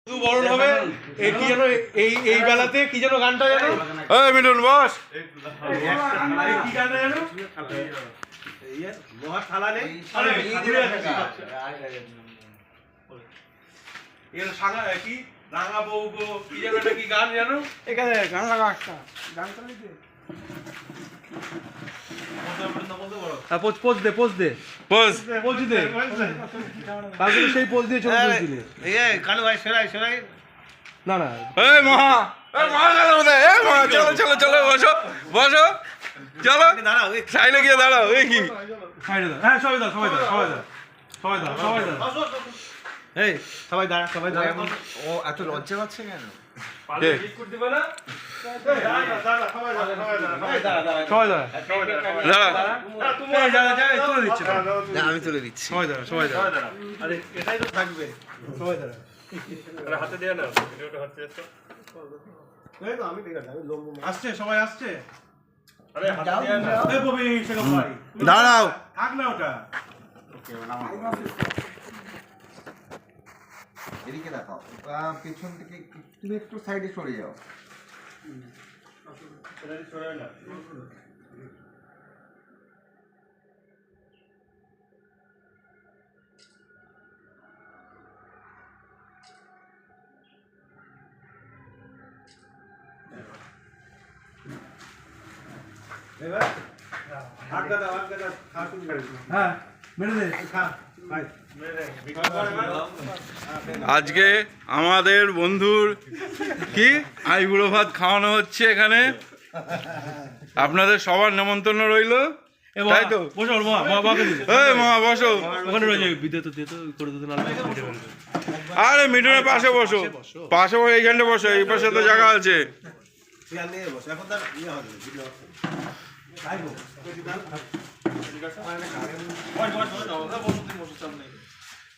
বরণ হবে এই কি যেন এই বেলাতে কি যেন গানটা জানো এই মিঠুন বস কি গানটা জানো লোহার থালা নেই আরে এর সাগা কি রাঙা বউ গো কি যেন এটা কি গান জানো এখানে গান লাগা একটা গান চালিয়ে দে পোজ দে তারপরে সেই পোজ দিয়ে ছবি তুলছিলে এই কালু ভাই সরাই না না এই মহা চলো বসো চলো দাঁড়াও সাইডে গিয়ে দাঁড়াও এই কি সাইডে দাও হ্যাঁ সবাই দাও এই সবাই দাঁড়া ও এত লজ্জা পাচ্ছে কেন আমি তুলে দিচ্ছি সবাই দাঁড়া আরে এটাই তো থাকবে সবাই দাঁড়া হাতে দিয়ে না ভিডিওটা হচ্ছে তো আমি ঠিক আছে আমি লোক আসছে সবাই আসছে আরে হাতে দিয়ে না এই ববি সেরকম ভাই দাঁড়াও থাক না ওটা এদিকে দেখাও পেছন থেকে তুমি একটু সাইডে সরে যাও এবার আটকা দাও খা শুরু করে হ্যাঁ মেরে দে খা ভাই আজকে আমাদের বন্ধুর কি আইবুড়ো ভাত খাওয়ানো হচ্ছে এখানে আপনাদের সবার নেমন্তন্ন রইল তাই তো বসো বাবাকে দিতে এই মা বসো ওখানে রয়ে যাবে বিদ্যুৎ দিয়ে তো করে দিতে না আরে মিঠুনের পাশে বসো এইখানটা বসো এই পাশে তো জায়গা আছে চেয়ার নিয়ে বসে এখন তার ইয়ে হবে ভিডিও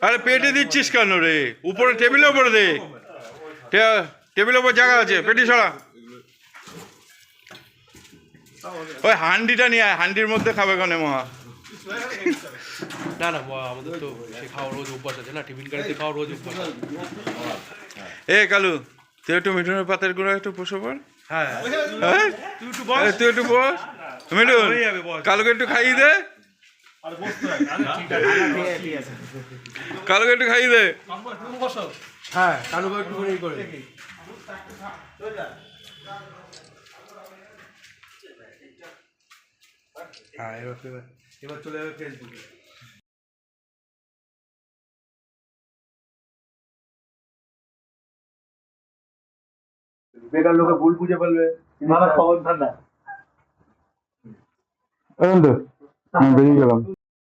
আরে পেটে দিচ্ছিস কেন রে উপরে টেবিলের উপরে দে টেবিলের উপর জায়গা আছে পেটি ছড়া ওই হান্ডিটা নিয়ে আয় হান্ডির মধ্যে খাবে কেন মহা না আমাদের তো সে খাওয়া রোজ অভ্যাস আছে না টিফিন গাড়িতে খাওয়া রোজ অভ্যাস এ কালু তুই একটু মিঠুনের পাতের গুঁড়ো একটু বসে পড় হ্যাঁ হ্যাঁ? তুই একটু বস মিঠুন হয়ে যাবে, বস। কালুকে একটু খাইয়ে দে কালুকে একটু খাইয়ে দে হ্যাঁ কালু একটু করে হ্যাঁ এবার চলে যাবে ফেসবুকে বেকার লোকে ভুল বুঝে ফেলবে খবর ঠান্ডা বেরিয়ে গেলাম